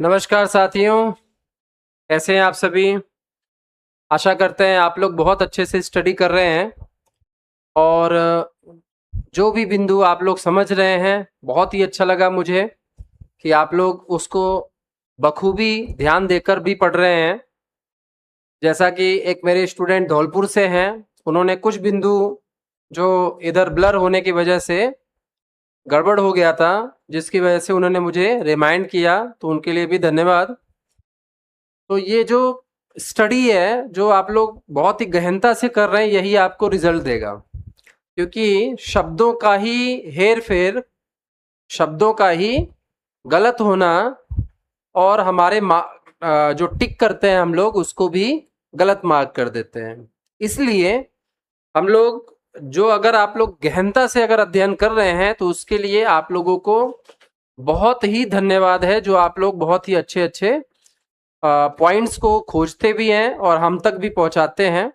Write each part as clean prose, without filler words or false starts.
नमस्कार साथियों, कैसे हैं आप सभी। आशा करते हैं आप लोग बहुत अच्छे से स्टडी कर रहे हैं और जो भी बिंदु आप लोग समझ रहे हैं बहुत ही अच्छा लगा मुझे कि आप लोग उसको बखूबी ध्यान देकर भी पढ़ रहे हैं। जैसा कि एक मेरे स्टूडेंट धौलपुर से हैं, उन्होंने कुछ बिंदु जो इधर ब्लर होने की वजह से गड़बड़ हो गया था, जिसकी वजह से उन्होंने मुझे रिमाइंड किया, तो उनके लिए भी धन्यवाद। तो ये जो स्टडी है जो आप लोग बहुत ही गहनता से कर रहे हैं, यही आपको रिजल्ट देगा, क्योंकि शब्दों का ही हेर फेर, शब्दों का ही गलत होना और हमारे जो टिक करते हैं हम लोग उसको भी गलत मार्क कर देते हैं। इसलिए हम लोग जो, अगर आप लोग गहनता से अगर अध्ययन कर रहे हैं तो उसके लिए आप लोगों को बहुत ही धन्यवाद है, जो आप लोग बहुत ही अच्छे अच्छे पॉइंट्स को खोजते भी हैं और हम तक भी पहुंचाते हैं,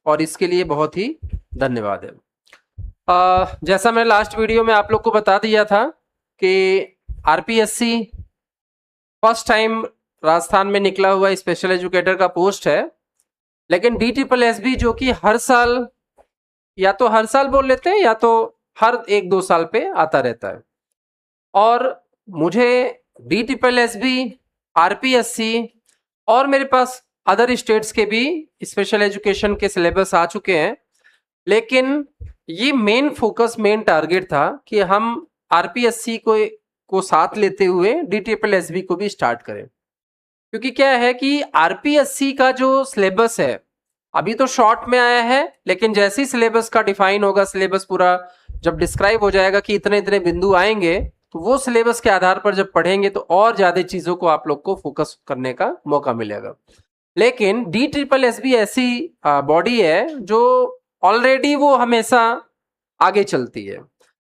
और इसके लिए बहुत ही धन्यवाद है। जैसा मैं लास्ट वीडियो में आप लोग को बता दिया था कि आरपीएससी फर्स्ट टाइम राजस्थान में निकला हुआ स्पेशल एजुकेटर का पोस्ट है, लेकिन DSSB जो कि हर साल, या तो हर साल बोल लेते हैं या तो हर 1-2 साल पे आता रहता है। और मुझे DSSB, आरपीएससी और मेरे पास अदर स्टेट्स के भी स्पेशल एजुकेशन के सिलेबस आ चुके हैं, लेकिन ये मेन फोकस, मेन टारगेट था कि हम आरपीएससी को साथ लेते हुए DSSB को भी स्टार्ट करें। क्योंकि क्या है कि आरपीएससी का जो सिलेबस है अभी तो शॉर्ट में आया है, लेकिन जैसे ही सिलेबस का डिफाइन होगा, सिलेबस पूरा जब डिस्क्राइब हो जाएगा कि इतने इतने बिंदु आएंगे, तो वो सिलेबस के आधार पर जब पढ़ेंगे तो और ज्यादा चीजों को आप लोग को फोकस करने का मौका मिलेगा। लेकिन DSSB ऐसी बॉडी है जो ऑलरेडी वो हमेशा आगे चलती है।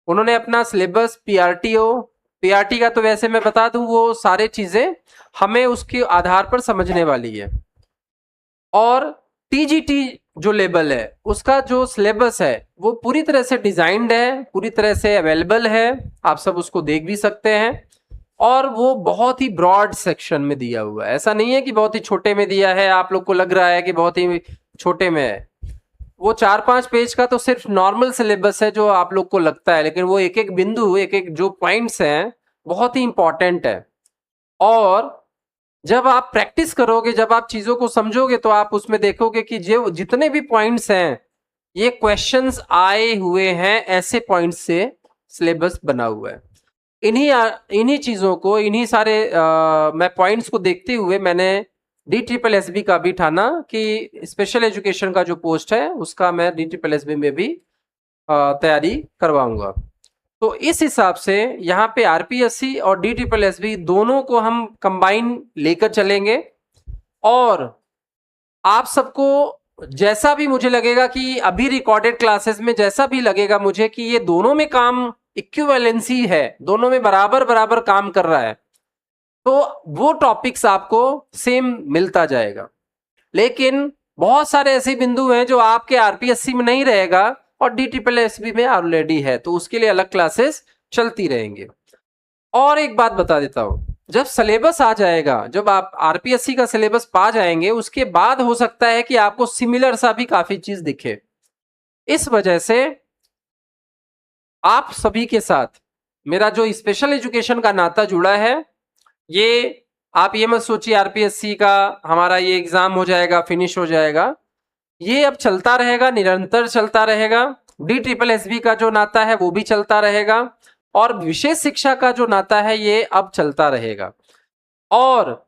उन्होंने अपना सिलेबस पीआरटी का, तो वैसे मैं बता दूं वो सारे चीजें हमें उसके आधार पर समझने वाली है। और टीजीटी जो लेवल है उसका जो सिलेबस है वो पूरी तरह से डिजाइंड है, पूरी तरह से अवेलेबल है, आप सब उसको देख भी सकते हैं। और वो बहुत ही ब्रॉड सेक्शन में दिया हुआ है, ऐसा नहीं है कि बहुत ही छोटे में दिया है, आप लोग को लग रहा है कि बहुत ही छोटे में है। वो 4-5 पेज का तो सिर्फ नॉर्मल सिलेबस है जो आप लोग को लगता है, लेकिन वो एक एक बिंदु, एक एक जो पॉइंट्स हैं बहुत ही इंपॉर्टेंट है। और जब आप प्रैक्टिस करोगे, जब आप चीजों को समझोगे, तो आप उसमें देखोगे कि जो जितने भी पॉइंट्स हैं ये क्वेश्चंस आए हुए हैं, ऐसे पॉइंट्स से सिलेबस बना हुआ है। इन्हीं चीजों को, इन्हीं सारे मैं पॉइंट्स को देखते हुए मैंने DSSB का भी ठाना कि स्पेशल एजुकेशन का जो पोस्ट है उसका मैं DSSB में भी तैयारी करवाऊंगा। तो इस हिसाब से यहाँ पे आरपीएससी और DSSB दोनों को हम कंबाइन लेकर चलेंगे। और आप सबको जैसा भी मुझे लगेगा कि अभी रिकॉर्डेड क्लासेस में जैसा भी लगेगा मुझे कि ये दोनों में काम इक्विवेलेंसी है, दोनों में बराबर बराबर काम कर रहा है, तो वो टॉपिक्स आपको सेम मिलता जाएगा। लेकिन बहुत सारे ऐसे बिंदु हैं जो आपके आरपीएससी में नहीं रहेगा और DSSB में ऑलरेडी है, तो उसके लिए अलग क्लासेस चलती रहेंगे। और एक बात बता देता हूं, जब सिलेबस आ जाएगा, जब आप आरपीएससी का सिलेबस पा जाएंगे, उसके बाद हो सकता है कि आपको सिमिलर सा भी काफी चीज दिखे। इस वजह से आप सभी के साथ मेरा जो स्पेशल एजुकेशन का नाता जुड़ा है, ये आप ये मत सोचिए आरपीएससी का हमारा ये एग्जाम हो जाएगा, फिनिश हो जाएगा। ये अब चलता रहेगा, निरंतर चलता रहेगा। DSSB का जो नाता है वो भी चलता रहेगा, और विशेष शिक्षा का जो नाता है ये अब चलता रहेगा। और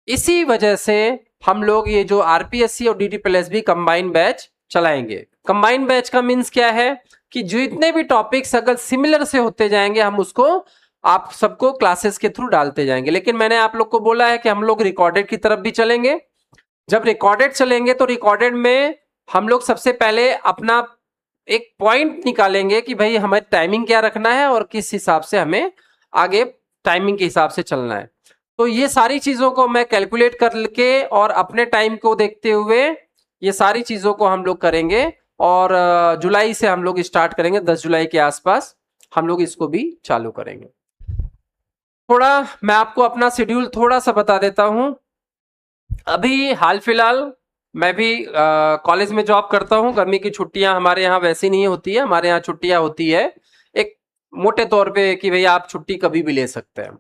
इसी वजह से हम लोग ये जो आरपीएससी और DSSB कंबाइन बैच चलाएंगे। कंबाइन बैच का मीन्स क्या है कि जितने भी टॉपिक्स अगर सिमिलर से होते जाएंगे, हम उसको आप सबको क्लासेस के थ्रू डालते जाएंगे। लेकिन मैंने आप लोग को बोला है कि हम लोग रिकॉर्डेड की तरफ भी चलेंगे। जब रिकॉर्डेड चलेंगे तो रिकॉर्डेड में हम लोग सबसे पहले अपना एक पॉइंट निकालेंगे कि भाई हमें टाइमिंग क्या रखना है और किस हिसाब से हमें आगे टाइमिंग के हिसाब से चलना है। तो ये सारी चीजों को मैं कैलकुलेट करके और अपने टाइम को देखते हुए ये सारी चीजों को हम लोग करेंगे। और जुलाई से हम लोग स्टार्ट करेंगे, 10 जुलाई के आसपास हम लोग इसको भी चालू करेंगे। थोड़ा मैं आपको अपना शेड्यूल थोड़ा सा बता देता हूँ। अभी हाल फिलहाल मैं भी कॉलेज में जॉब करता हूँ। गर्मी की छुट्टियां हमारे यहाँ वैसी नहीं होती है, हमारे यहाँ छुट्टियां होती है एक मोटे तौर पे कि भाई आप छुट्टी कभी भी ले सकते हैं।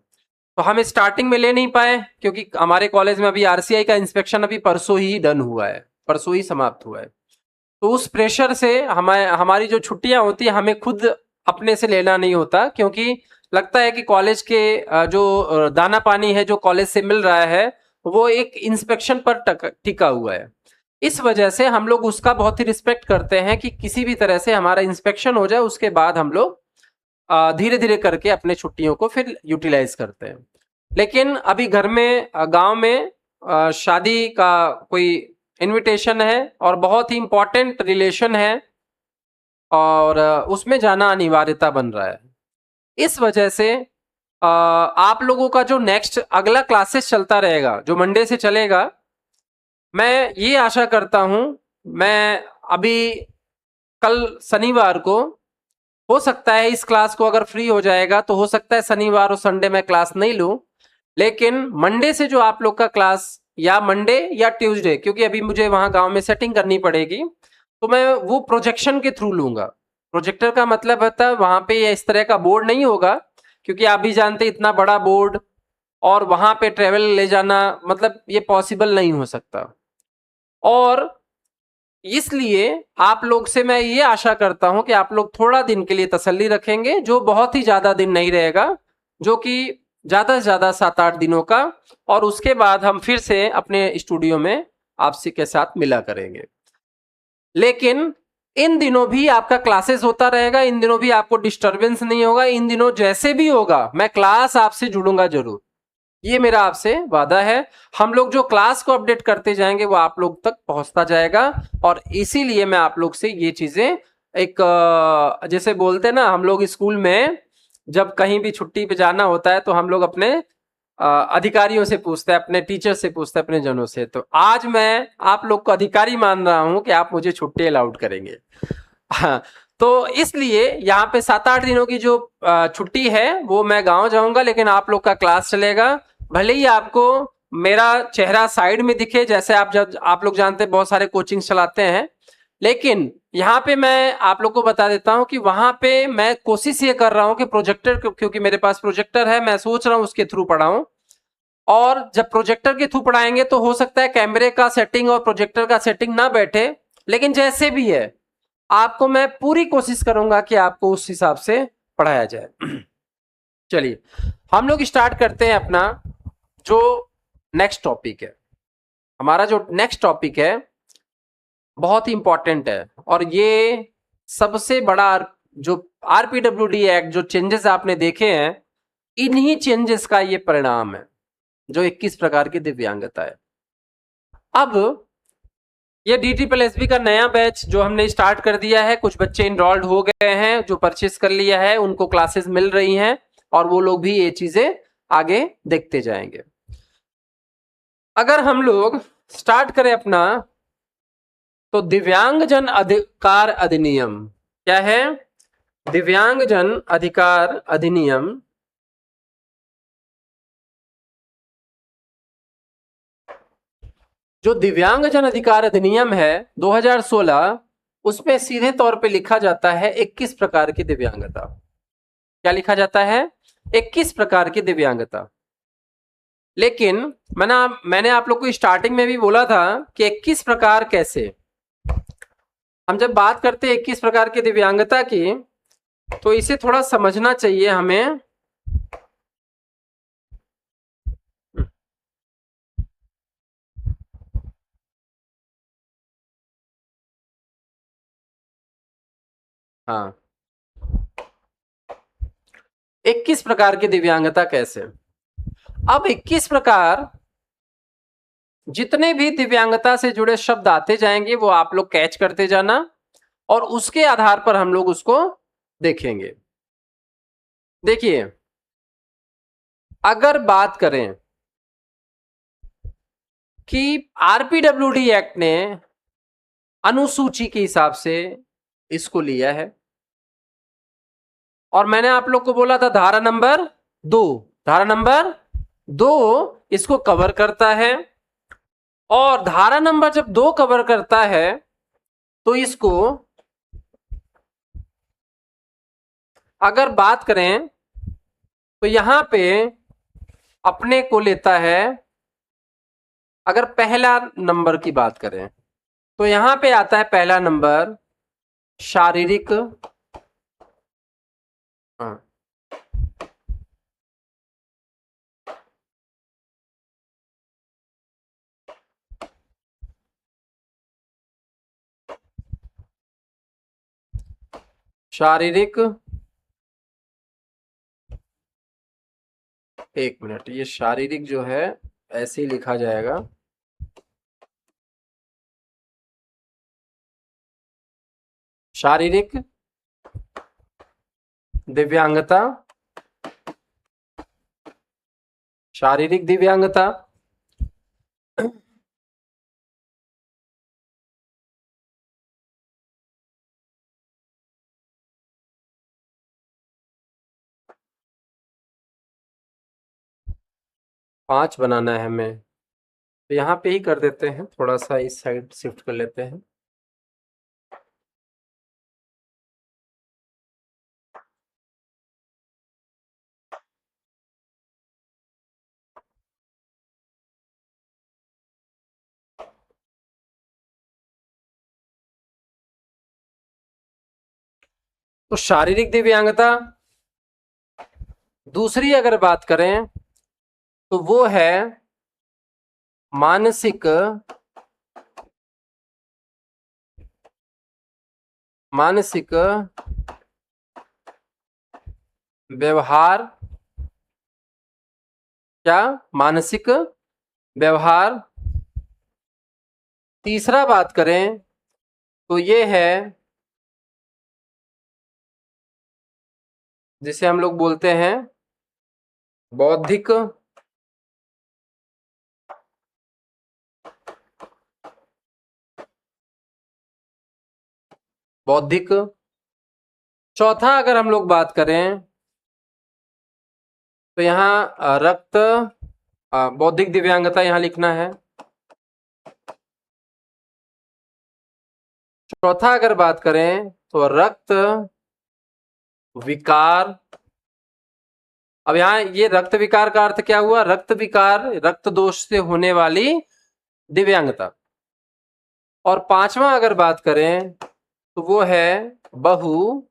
तो हम स्टार्टिंग में ले नहीं पाए क्योंकि हमारे कॉलेज में अभी आरसीआई का इंस्पेक्शन अभी परसों ही डन हुआ है, परसों ही समाप्त हुआ है। तो उस प्रेशर से हमारी जो छुट्टियां होती है हमें खुद अपने से लेना नहीं होता, क्योंकि लगता है कि कॉलेज के जो दाना पानी है जो कॉलेज से मिल रहा है वो एक इंस्पेक्शन पर टिका हुआ है। इस वजह से हम लोग उसका बहुत ही रिस्पेक्ट करते हैं कि किसी भी तरह से हमारा इंस्पेक्शन हो जाए, उसके बाद हम लोग धीरे धीरे करके अपने छुट्टियों को फिर यूटिलाइज करते हैं। लेकिन अभी घर में गांव में शादी का कोई इनविटेशन है और बहुत ही इंपॉर्टेंट रिलेशन है और उसमें जाना अनिवार्यता बन रहा है। इस वजह से आप लोगों का जो नेक्स्ट अगला क्लासेस चलता रहेगा जो मंडे से चलेगा, मैं ये आशा करता हूं, मैं अभी कल शनिवार को हो सकता है इस क्लास को अगर फ्री हो जाएगा तो हो सकता है शनिवार और संडे में क्लास नहीं लूं, लेकिन मंडे से जो आप लोग का क्लास या मंडे या ट्यूसडे, क्योंकि अभी मुझे वहां गांव में सेटिंग करनी पड़ेगी, तो मैं वो प्रोजेक्शन के थ्रू लूंगा। प्रोजेक्टर का मतलब होता है वहां पे इस तरह का बोर्ड नहीं होगा, क्योंकि आप भी जानते इतना बड़ा बोर्ड और वहां पे ट्रेवल ले जाना मतलब ये पॉसिबल नहीं हो सकता। और इसलिए आप लोग से मैं ये आशा करता हूं कि आप लोग थोड़ा दिन के लिए तसल्ली रखेंगे, जो बहुत ही ज्यादा दिन नहीं रहेगा, जो कि ज्यादा से ज्यादा 7-8 दिनों का, और उसके बाद हम फिर से अपने स्टूडियो में आपसे के साथ मिला करेंगे। लेकिन इन दिनों भी आपका क्लासेस होता रहेगा, इन दिनों भी आपको डिस्टरबेंस नहीं होगा, इन दिनों जैसे भी होगा मैं क्लास आपसे जुड़ूंगा जरूर, ये मेरा आपसे वादा है। हम लोग जो क्लास को अपडेट करते जाएंगे वो आप लोग तक पहुंचता जाएगा, और इसीलिए मैं आप लोग से ये चीजें एक जैसे बोलते हैं ना, हम लोग स्कूल में जब कहीं भी छुट्टी पे जाना होता है तो हम लोग अपने अधिकारियों से पूछते हैं, अपने टीचर से पूछते हैं, अपने जनों से। तो आज मैं आप लोग को अधिकारी मान रहा हूं कि आप मुझे छुट्टी अलाउड करेंगे। हाँ, तो इसलिए यहाँ पे 7-8 दिनों की जो छुट्टी है वो मैं गांव जाऊंगा, लेकिन आप लोग का क्लास चलेगा। भले ही आपको मेरा चेहरा साइड में दिखे, जैसे आप लोग जानते हैं बहुत सारे कोचिंग चलाते हैं, लेकिन यहाँ पे मैं आप लोग को बता देता हूँ कि वहां पे मैं कोशिश ये कर रहा हूँ कि प्रोजेक्टर, क्योंकि मेरे पास प्रोजेक्टर है, मैं सोच रहा हूँ उसके थ्रू पढ़ाऊं। और जब प्रोजेक्टर के थ्रू पढ़ाएंगे तो हो सकता है कैमरे का सेटिंग और प्रोजेक्टर का सेटिंग ना बैठे, लेकिन जैसे भी है आपको मैं पूरी कोशिश करूंगा कि आपको उस हिसाब से पढ़ाया जाए। चलिए हम लोग स्टार्ट करते हैं अपना जो नेक्स्ट टॉपिक है। हमारा जो नेक्स्ट टॉपिक है बहुत ही इंपॉर्टेंट है, और ये सबसे बड़ा जो आरपीडब्ल्यूडी एक्ट जो चेंजेस आपने देखे हैं, इन्हीं चेंजेस का ये परिणाम है, जो 21 प्रकार की दिव्यांगता है। अब ये DTPL-SB का नया बैच जो हमने स्टार्ट कर दिया है, कुछ बच्चे इनरोल्ड हो गए हैं, जो परचेस कर लिया है उनको क्लासेस मिल रही हैं, और वो लोग भी ये चीजें आगे देखते जाएंगे। अगर हम लोग स्टार्ट करें अपना, तो दिव्यांगजन अधिकार अधिनियम क्या है? दिव्यांगजन अधिकार अधिनियम जो दिव्यांगजन अधिकार अधिनियम है 2016, उसमें सीधे तौर पे लिखा जाता है 21 प्रकार की दिव्यांगता। क्या लिखा जाता है? 21 प्रकार की दिव्यांगता। लेकिन मैंने आप लोग को स्टार्टिंग में भी बोला था कि 21 प्रकार कैसे। हम जब बात करते हैं 21 प्रकार की दिव्यांगता की, तो इसे थोड़ा समझना चाहिए हमें। हाँ, 21 प्रकार की दिव्यांगता कैसे। अब 21 प्रकार, जितने भी दिव्यांगता से जुड़े शब्द आते जाएंगे वो आप लोग कैच करते जाना, और उसके आधार पर हम लोग उसको देखेंगे। देखिए, अगर बात करें कि आरपीडब्ल्यूडी एक्ट ने अनुसूची के हिसाब से इसको लिया है, और मैंने आप लोग को बोला था धारा नंबर 2, धारा नंबर 2 इसको कवर करता है। और धारा नंबर जब 2 कवर करता है तो इसको अगर बात करें तो यहां पे अपने को लेता है, अगर पहला नंबर की बात करें तो यहां पे आता है पहला नंबर शारीरिक, हाँ, शारीरिक, एक मिनट, ये शारीरिक जो है ऐसे ही लिखा जाएगा, शारीरिक दिव्यांगता, शारीरिक दिव्यांगता, 5 बनाना है हमें, तो यहाँ पे ही कर देते हैं, थोड़ा सा इस साइड शिफ्ट कर लेते हैं। तो शारीरिक दिव्यांगता, दूसरी अगर बात करें तो वो है मानसिक, मानसिक व्यवहार, क्या, मानसिक व्यवहार। तीसरा बात करें तो ये है जिसे हम लोग बोलते हैं बौद्धिक, बौद्धिक। चौथा अगर हम लोग बात करें तो यहाँ रक्त, बौद्धिक दिव्यांगता यहाँ लिखना है। चौथा अगर बात करें तो रक्त विकार। अब यहाँ ये रक्त विकार का अर्थ क्या हुआ, रक्त विकार, रक्त दोष से होने वाली दिव्यांगता। और पांचवा अगर बात करें तो वो है बहु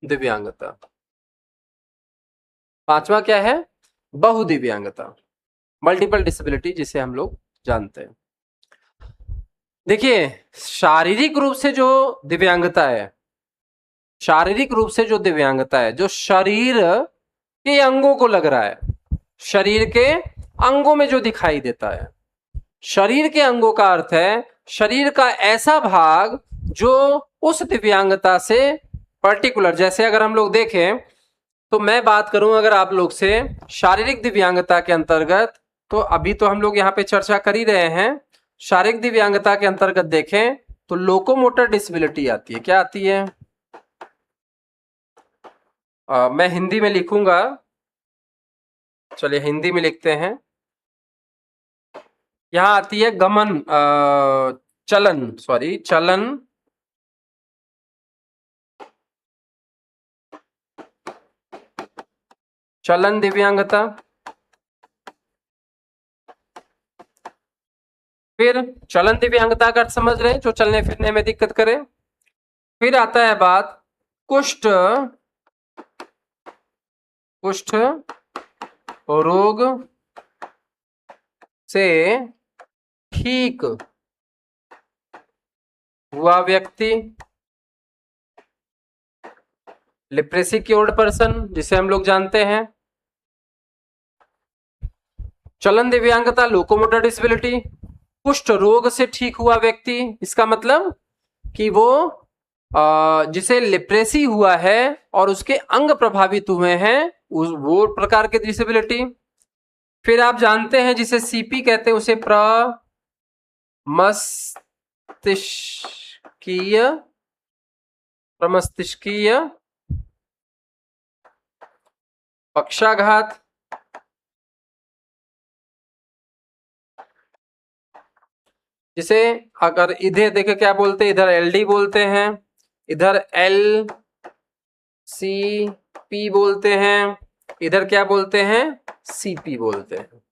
दिव्यांगता। पांचवा क्या है, बहु दिव्यांगता, मल्टीपल डिसेबिलिटी जिसे हम लोग जानते हैं। देखिए शारीरिक रूप से जो दिव्यांगता है, शारीरिक रूप से जो दिव्यांगता है, जो शरीर के अंगों को लग रहा है, शरीर के अंगों में जो दिखाई देता है, शरीर के अंगों का अर्थ है शरीर का ऐसा भाग जो उस दिव्यांगता से पर्टिकुलर, जैसे अगर हम लोग देखें तो मैं बात करूं अगर आप लोग से शारीरिक दिव्यांगता के अंतर्गत, तो अभी तो हम लोग यहाँ पे चर्चा कर ही रहे हैं। शारीरिक दिव्यांगता के अंतर्गत देखें तो लोकोमोटर डिसेबिलिटी आती है, क्या आती है, मैं हिंदी में लिखूंगा, चलिए हिंदी में लिखते हैं। यहाँ आती है गमन, चलन, सॉरी चलन, चलन दिव्यांगता। फिर चलन दिव्यांगता का अर्थ समझ रहे हैं, जो चलने फिरने में दिक्कत करे। फिर आता है बात कुष्ठ, कुष्ठ रोग से ठीक हुआ व्यक्ति, लिप्रेसी क्योर्ड पर्सन जिसे हम लोग जानते हैं। चलन दिव्यांगता, लोकोमोटर डिसेबिलिटी, कुष्ठ रोग से ठीक हुआ व्यक्ति, इसका मतलब कि वो जिसे लिप्रेसी हुआ है और उसके अंग प्रभावित हुए हैं, वो प्रकार की डिसेबिलिटी। फिर आप जानते हैं जिसे सीपी कहते हैं, उसे प्रमस्तिष्कीय, प्रमस्तिष्कीय पक्षाघात, जिसे अगर इधर देखे क्या बोलते हैं, इधर एलडी बोलते हैं, इधर एल सी पी बोलते हैं, इधर क्या बोलते हैं, सीपी बोलते हैं।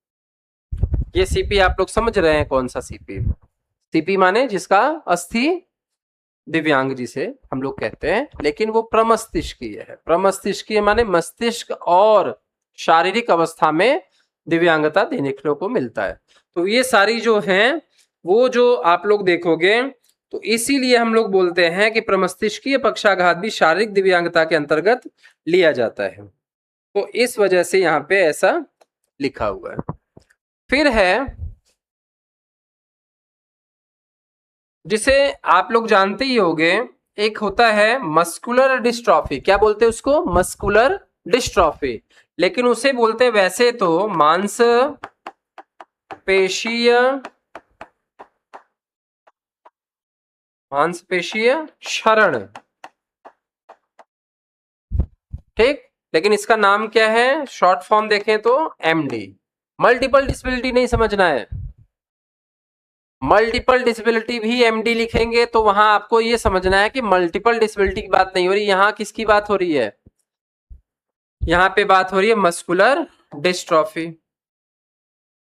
ये सीपी आप लोग समझ रहे हैं कौन सा सीपी? सीपी माने जिसका अस्थि दिव्यांग जिसे हम लोग कहते हैं, लेकिन वो प्रमस्तिष्कीय है। प्रमस्तिष्कीय माने मस्तिष्क और शारीरिक अवस्था में दिव्यांगता देखने को मिलता है। तो ये सारी जो हैं वो जो आप लोग देखोगे, तो इसीलिए हम लोग बोलते हैं कि प्रमस्तिष्कीय पक्षाघात भी शारीरिक दिव्यांगता के अंतर्गत लिया जाता है। तो इस वजह से यहाँ पे ऐसा लिखा हुआ है। फिर है जिसे आप लोग जानते ही होंगे, एक होता है मस्कुलर डिस्ट्रॉफी। क्या बोलते हैं उसको? Muscular dystrophy. लेकिन उसे बोलते हैं वैसे तो मांसपेशीय क्षरण, ठीक। लेकिन इसका नाम क्या है? शॉर्ट फॉर्म देखें तो एमडी। मल्टीपल डिसेबिलिटी नहीं समझना है। मल्टीपल डिसेबिलिटी भी एमडी लिखेंगे तो वहां आपको ये समझना है कि मल्टीपल डिसेबिलिटी की बात नहीं हो रही, यहां किसकी बात हो रही है? यहां पे बात हो रही है मस्कुलर डिस्ट्रॉफी।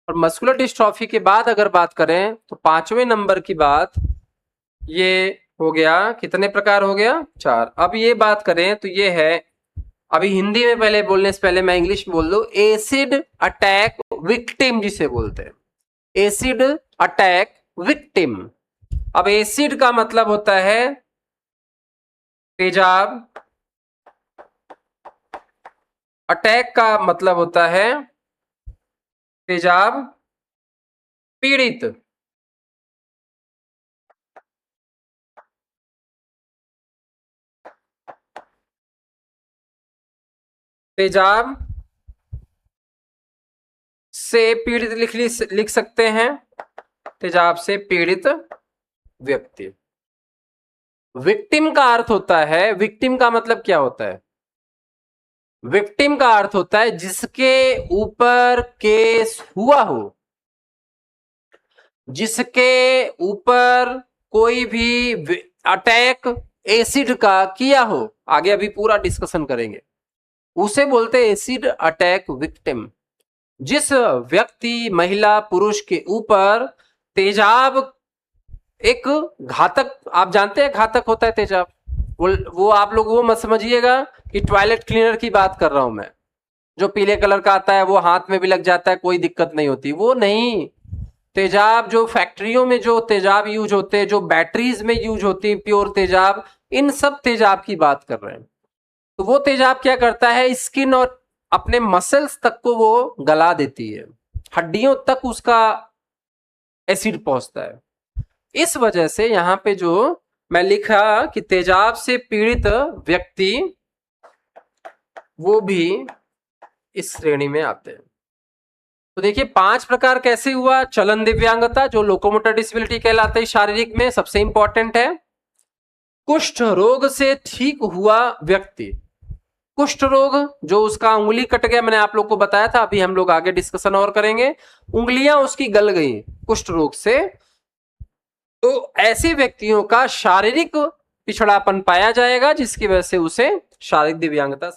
और मस्कुलर डिस्ट्रॉफी के बाद अगर बात करें तो 5वें नंबर की बात, ये हो गया कितने प्रकार हो गया? 4। अब ये बात करें तो ये है, अभी हिंदी में पहले बोलने से पहले मैं इंग्लिश बोल दूं, एसिड अटैक विक्टिम जिसे बोलते हैं। Acid attack victim. अब एसिड का मतलब होता है तेजाब, अटैक का मतलब होता है तेजाब पीड़ित। तेजाब से पीड़ित लिख सकते हैं, तेजाब से पीड़ित व्यक्ति। विक्टिम का अर्थ होता है, विक्टिम का मतलब क्या होता है? विक्टिम का अर्थ होता है जिसके ऊपर केस हुआ हो, जिसके ऊपर कोई भी अटैक एसिड का किया हो, आगे अभी पूरा डिस्कशन करेंगे, उसे बोलते हैं एसिड अटैक विक्टिम। जिस व्यक्ति, महिला, पुरुष के ऊपर तेजाब, एक घातक, आप जानते हैं घातक होता है तेजाब, वो आप लोग वो मत समझिएगा कि टॉयलेट क्लीनर की बात कर रहा हूं मैं, जो पीले कलर का आता है, वो हाथ में भी लग जाता है, कोई दिक्कत नहीं होती, वो नहीं। तेजाब जो फैक्ट्रियों में जो तेजाब यूज होते हैं, जो बैटरीज में यूज होती है प्योर तेजाब, इन सब तेजाब की बात कर रहे हैं। तो वो तेजाब क्या करता है? स्किन और अपने मसल्स तक को वो गला देती है, हड्डियों तक उसका एसिड पहुंचता है। इस वजह से यहां पे जो मैं लिखा कि तेजाब से पीड़ित व्यक्ति, वो भी इस श्रेणी में आते हैं। तो देखिए 5 प्रकार कैसे हुआ? चलन दिव्यांगता जो लोकोमोटर डिसेबिलिटी कहलाते हैं शारीरिक में, सबसे इंपॉर्टेंट है। कुष्ठ रोग से ठीक हुआ व्यक्ति, कुष्ठ रोग जो उसका उंगली कट गया, मैंने आप लोग को बताया था, अभी हम लोग आगे डिस्कशन और करेंगे, उंगलियां उसकी गल गई कुष्ठ रोग से, तो ऐसे व्यक्तियों का शारीरिक पिछड़ापन पाया जाएगा, जिसकी वजह से उसे शारीरिक दिव्यांगता